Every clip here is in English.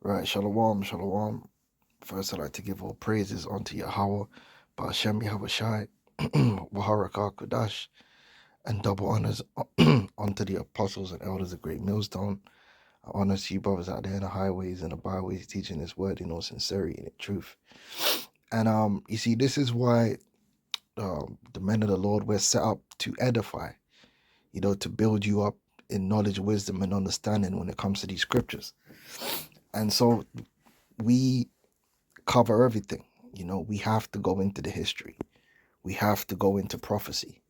Right, shalom, shalom. First, I'd like to give all praises unto Yahweh, Ba'ashem Yahawashi, Waharaka Kudash, and double honors unto the apostles and elders of Great Millstone. I honor to you brothers out there in the highways and the byways teaching this word in all sincerity and in truth. And you see, this is why the men of the Lord were set up to edify, to build you up in knowledge, wisdom, and understanding when it comes to these scriptures. And so we cover everything. We have to go into the history. We have to go into prophecy.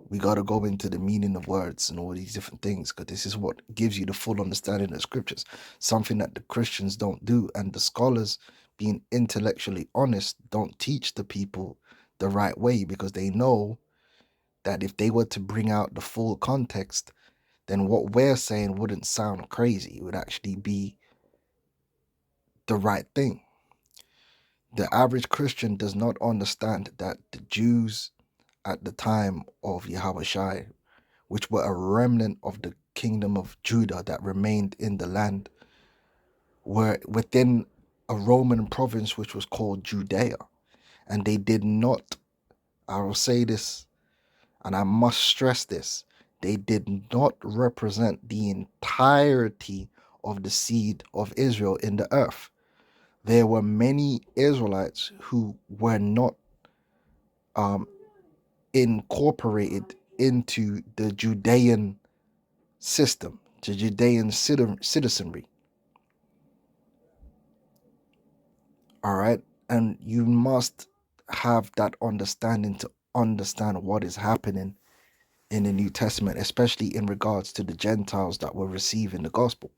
We got to go into the meaning of words and all these different things, because this is what gives you the full understanding of scriptures, something that the Christians don't do. And the scholars, being intellectually honest, don't teach the people the right way, because they know that if they were to bring out the full context, then what we're saying wouldn't sound crazy. It would actually be the right thing. The average Christian does not understand that the Jews at the time of Yahawashi, which were a remnant of the kingdom of Judah that remained in the land, were within a Roman province which was called Judea. And they did not, I will say this, and I must stress this, they did not represent the entirety of the seed of Israel in the earth. There were many Israelites who were not um, incorporated into the Judean system, the Judean citizenry. All right. And you must have that understanding to understand what is happening in the New Testament, especially in regards to the Gentiles that were receiving the gospel.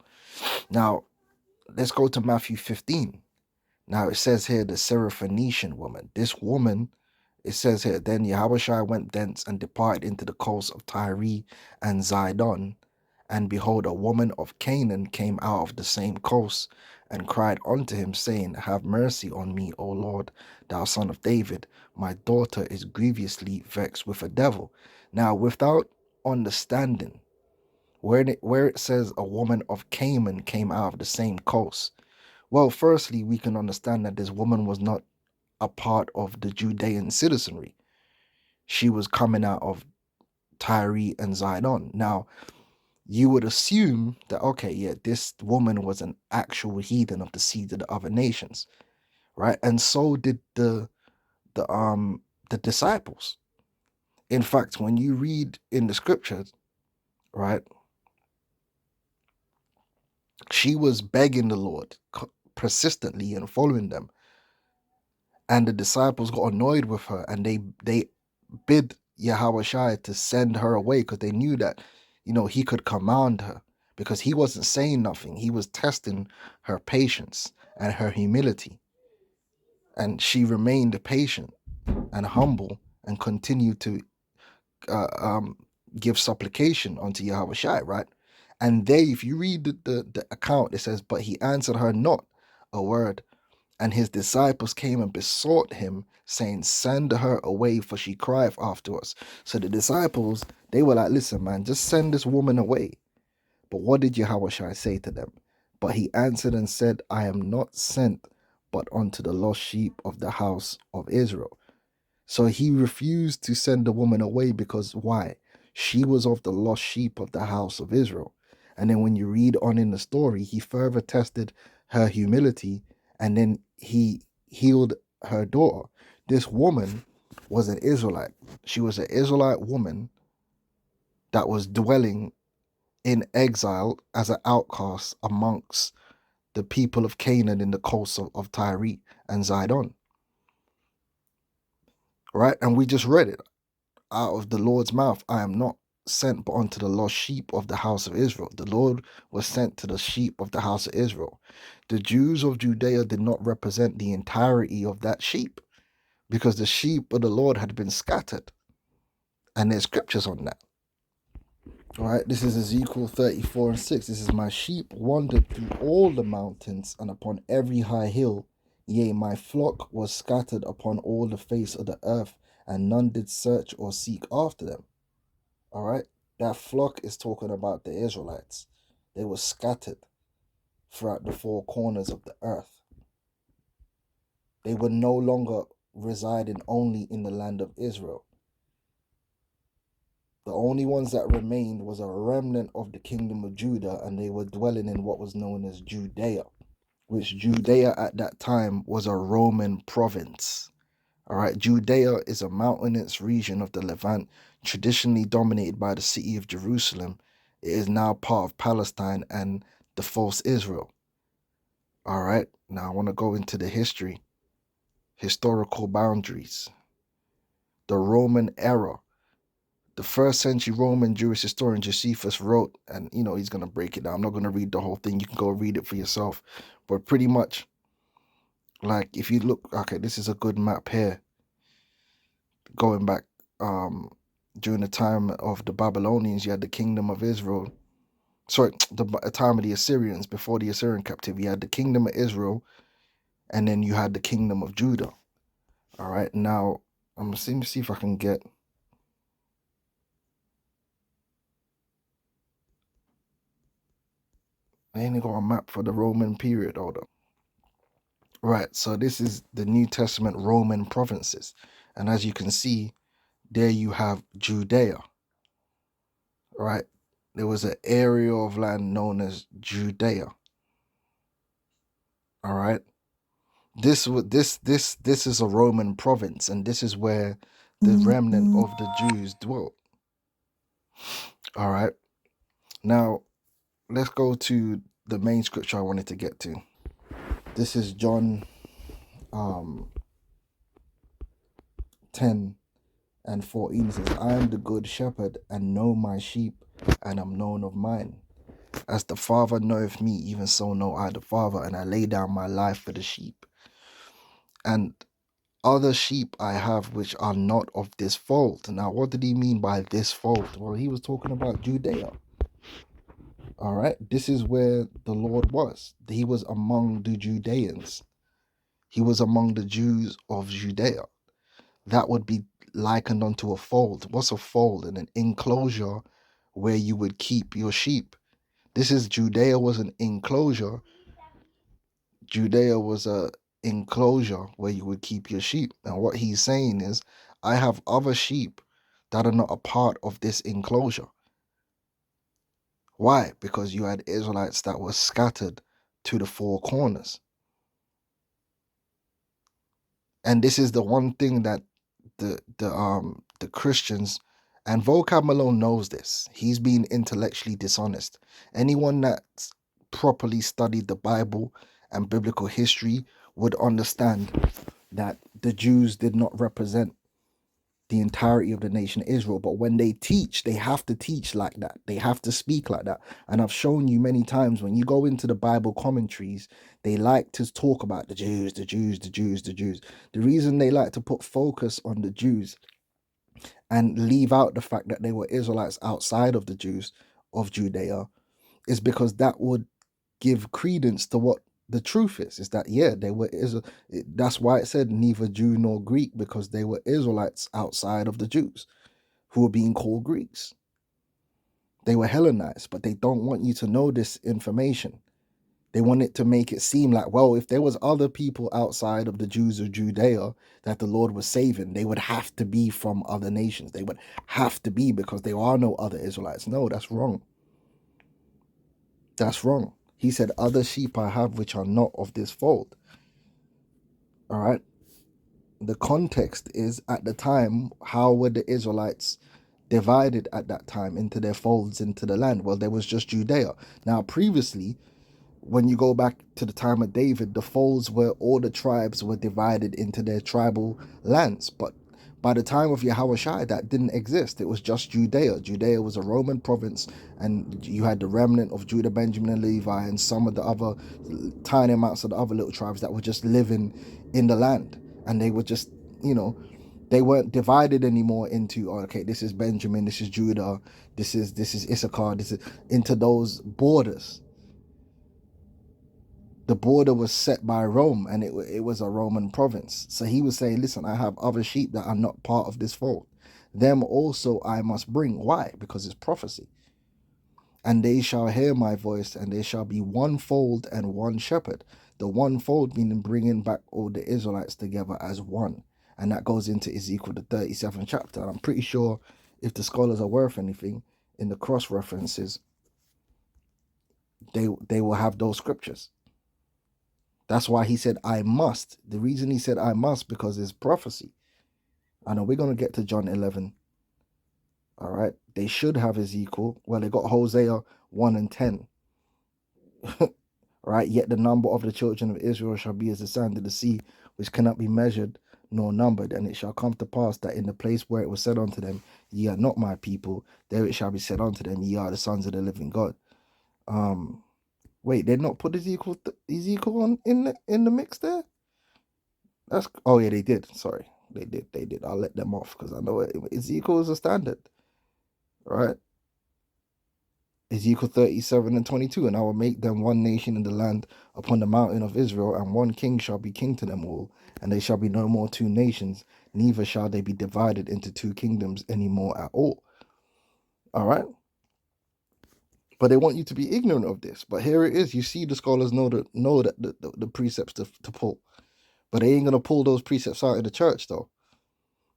Now, let's go to Matthew 15. Now, it says here the Syrophoenician woman. This woman, it says here, then Yahushua went thence and departed into the coast of Tyre and Zidon. And behold, a woman of Canaan came out of the same coast and cried unto him, saying, Have mercy on me, O Lord, thou son of David. My daughter is grievously vexed with a devil. Now, without understanding, where it says a woman of Canaan came out of the same coast, well, firstly, we can understand that this woman was not a part of the Judean citizenry. She was coming out of Tyre and Zidon. Now, you would assume that, okay, yeah, this woman was an actual heathen of the seed of the other nations, right? And so did the disciples. In fact, when you read in the scriptures, right, she was begging the Lord persistently and following them, and the disciples got annoyed with her, and they bid Yahushua to send her away, because they knew that, he could command her, because he wasn't saying nothing. He was testing her patience and her humility. And she remained patient and humble and continued to uh, um, give supplication unto Yahushua, right? And if you read the account, it says, but he answered her not a word. And his disciples came and besought him, saying, Send her away, for she crieth after us. So the disciples, they were like, Listen, man, just send this woman away. But what did Yahushua say to them? But he answered and said, I am not sent but unto the lost sheep of the house of Israel. So he refused to send the woman away, because why? She was of the lost sheep of the house of Israel. And then when you read on in the story, he further tested her humility, and then he healed her daughter. This woman was an Israelite. She was an Israelite woman that was dwelling in exile as an outcast amongst the people of Canaan in the coast of Tyre and Zidon. Right? And we just read it out of the Lord's mouth. I am not sent but unto the lost sheep of the house of Israel. The Lord was sent to the sheep of the house of Israel. The Jews of Judea did not represent the entirety of that sheep, because the sheep of the Lord had been scattered. And there's scriptures on that. All right, this is Ezekiel 34 and 6. This is, my sheep wandered through all the mountains and upon every high hill. Yea, my flock was scattered upon all the face of the earth, and none did search or seek after them. All right, that flock is talking about the Israelites. They were scattered. throughout the four corners of the earth. They were no longer residing only in the land of Israel. The only ones that remained was a remnant of the kingdom of Judah, and they were dwelling in what was known as Judea, which Judea at that time was a Roman province. All right, Judea is a mountainous region of the Levant, traditionally dominated by the city of Jerusalem. It is now part of Palestine and the false Israel. All right, now I want to go into the historical boundaries. The Roman era. The first century Roman Jewish historian Josephus wrote, and he's going to break it down. I'm not going to read the whole thing. You can go read it for yourself. But pretty much, like, if you look, okay, this is a good map here. Going back, during the time of the Babylonians, you had the kingdom of Israel. Sorry, the time of the Assyrians, before the Assyrian captivity, you had the kingdom of Israel, and then you had the kingdom of Judah. All right, now I'm going to see if I can get. I ain't got a map for the Roman period. Hold up. Right, so this is the New Testament Roman provinces. And as you can see, there you have Judea. Right? There was an area of land known as Judea. All right. This is a Roman province, and this is where the remnant of the Jews dwelt. All right. Now, let's go to the main scripture I wanted to get to. This is John 10:14. It says, I am the good shepherd, and know my sheep, and am known of mine. As the Father knoweth me, even so know I the Father, and I lay down my life for the sheep. And other sheep I have which are not of this fold. Now, what did he mean by this fold? Well, he was talking about Judea. All right, this is where the Lord was. He was among the Judeans. He was among the Jews of Judea. That would be likened unto a fold. What's a fold? And an enclosure where you would keep your sheep. This is Judea was an enclosure. Judea was a enclosure where you would keep your sheep. And what he's saying is, I have other sheep that are not a part of this enclosure. Why? Because you had Israelites that were scattered to the four corners. And this is the one thing that the Christians, and Vocab Malone knows this. He's being intellectually dishonest. Anyone that's properly studied the Bible and biblical history would understand that the Jews did not represent the entirety of the nation of Israel. But when they teach, they have to teach like that. They have to speak like that. And I've shown you many times when you go into the Bible commentaries, they like to talk about the Jews, the Jews, the Jews, the Jews. The reason they like to put focus on the Jews and leave out the fact that they were Israelites outside of the Jews of Judea is because that would give credence to what the truth is that, yeah, they were that's why it said neither Jew nor Greek, because they were Israelites outside of the Jews who were being called Greeks. They were Hellenized, but they don't want you to know this information. They want it to make it seem like, well, if there was other people outside of the Jews of Judea that the Lord was saving, they would have to be from other nations. They would have to be, because there are no other Israelites. No, that's wrong. That's wrong. He said, other sheep I have which are not of this fold. All right. The context is, at the time, how were the Israelites divided at that time into their folds into the land? Well, there was just Judea. Now, previously, when you go back to the time of David, the folds where all the tribes were divided into their tribal lands. But by the time of Yahawashi, that didn't exist. It was just Judea. Judea was a Roman province, and you had the remnant of Judah, Benjamin, and Levi, and some of the other tiny amounts of the other little tribes that were just living in the land. And they were just, they weren't divided anymore into, okay, this is Benjamin, this is Judah, this is Issachar, this is, into those borders. The border was set by Rome, and it was a Roman province. So he was saying, listen, I have other sheep that are not part of this fold. Them also I must bring. Why? Because it's prophecy. And they shall hear my voice, and there shall be one fold and one shepherd. The one fold meaning bringing back all the Israelites together as one. And that goes into Ezekiel, the 37th chapter. And I'm pretty sure if the scholars are worth anything, in the cross references, they will have those scriptures. That's why he said, I must. The reason he said I must, because it's prophecy. I know we're going to get to John 11. All right. They should have Ezekiel. Well, they got Hosea 1 and 10. Right? Yet the number of the children of Israel shall be as the sand of the sea, which cannot be measured nor numbered. And it shall come to pass that in the place where it was said unto them, ye are not my people, there it shall be said unto them, ye are the sons of the living God. Wait, they not put Ezekiel on in the mix there? Oh yeah, they did. Sorry, they did. I'll let them off because I know Ezekiel is a standard, right? Ezekiel 37 and 22, and I will make them one nation in the land upon the mountain of Israel, and one king shall be king to them all, and they shall be no more two nations, neither shall they be divided into two kingdoms any more at all. All right? But they want you to be ignorant of this. But here it is. You see the scholars know that the precepts to pull. But they ain't going to pull those precepts out in the church, though.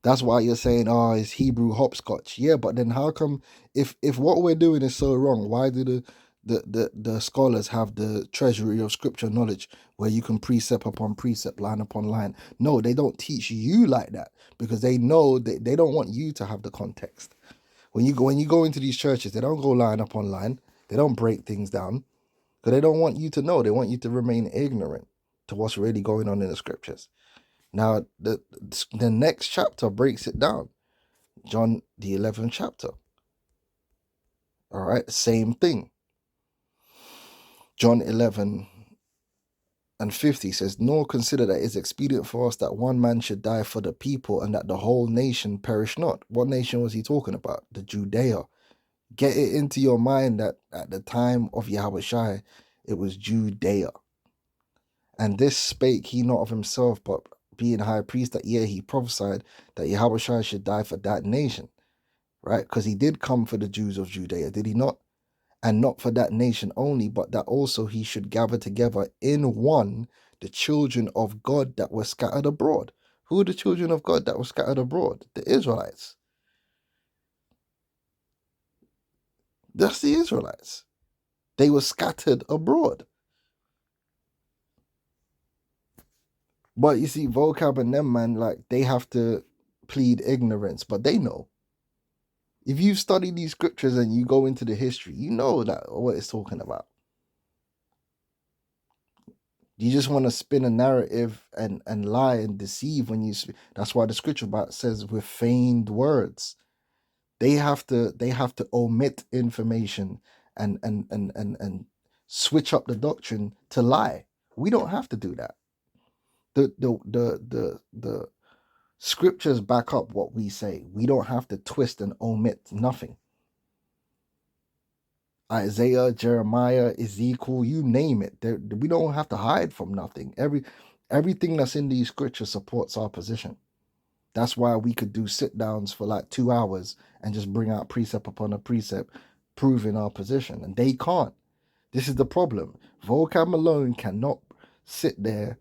That's why you're saying, oh, it's Hebrew hopscotch. Yeah, but then how come if what we're doing is so wrong, why do the scholars have the treasury of scripture knowledge where you can precept upon precept, line upon line? No, they don't teach you like that because they know that they don't want you to have the context. When you go into these churches, they don't go line upon line. They don't break things down because they don't want you to know. They want you to remain ignorant to what's really going on in the scriptures. Now, the next chapter breaks it down. John, the 11th chapter. All right, same thing. John 11 and 50 says, nor consider that it is expedient for us that one man should die for the people and that the whole nation perish not. What nation was he talking about? The Judea. Get it into your mind that at the time of Yahawashi, it was Judea. And this spake he not of himself, but being high priest that year, he prophesied that Yahawashi should die for that nation. Right? Because he did come for the Jews of Judea, did he not? And not for that nation only, but that also he should gather together in one the children of God that were scattered abroad. Who are the children of God that were scattered abroad? The Israelites. That's the Israelites. They were scattered abroad. But you see, vocab and them, man, like they have to plead ignorance, but they know. If you study these scriptures and you go into the history, you know that what it's talking about. You just want to spin a narrative and lie and deceive when you. That's why the scripture about says with feigned words. They have to omit information and switch up the doctrine to lie. We don't have to do that. The scriptures back up what we say. We don't have to twist and omit nothing. Isaiah, Jeremiah, Ezekiel, you name it. We don't have to hide from nothing. Everything that's in these scriptures supports our position. That's why we could do sit downs for like 2 hours and just bring out precept upon a precept, proving our position. And they can't. This is the problem. Vocab alone cannot sit there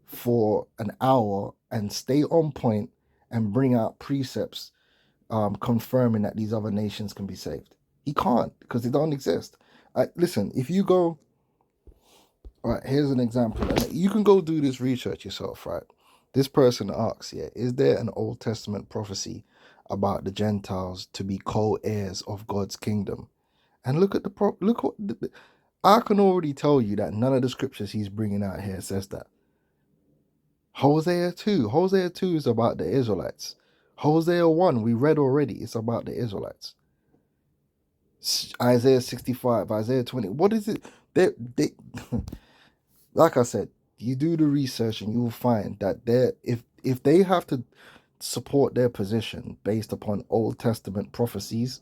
for an hour and stay on point and bring out precepts confirming that these other nations can be saved. He can't because they don't exist. Listen, if you go, all right, here's an example. You can go do this research yourself, right? This person asks, yeah, is there an Old Testament prophecy about the Gentiles to be co-heirs of God's kingdom? And look at look what I can already tell you that none of the scriptures he's bringing out here says that. Hosea 2 is about the Israelites. Hosea 1 we read already, it's about the Israelites. Isaiah 65, Isaiah 20. What is it? They like I said, you do the research and you will find that if they have to support their position based upon Old Testament prophecies,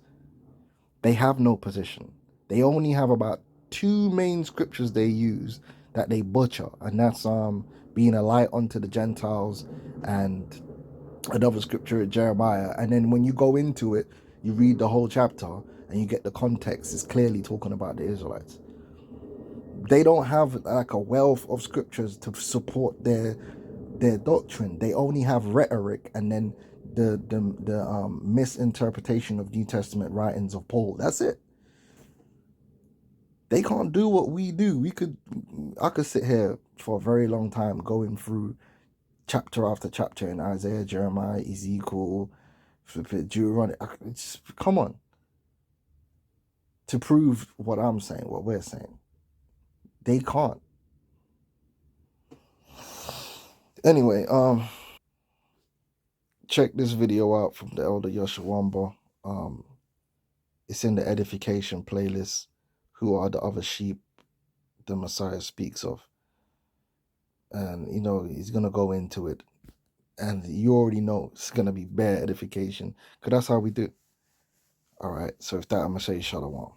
they have no position. They only have about 2 main scriptures they use that they butcher, and that's being a light unto the Gentiles and another scripture at Jeremiah. And then when you go into it, you read the whole chapter and you get the context, it's clearly talking about the Israelites. They don't have like a wealth of scriptures to support their doctrine. They only have rhetoric and then the misinterpretation of New Testament writings of Paul. That's it. They can't do what we do. I could sit here for a very long time going through chapter after chapter in Isaiah, Jeremiah, Ezekiel, Deuteronomy. Come on, to prove what I'm saying, what we're saying. They can't. Anyway, check this video out from the elder Yoshawamba. It's in the edification playlist. Who are the other sheep the Messiah speaks of? And he's gonna go into it, and you already know it's gonna be bare edification, because that's how we do. All right, so with that, I'm gonna say shalom.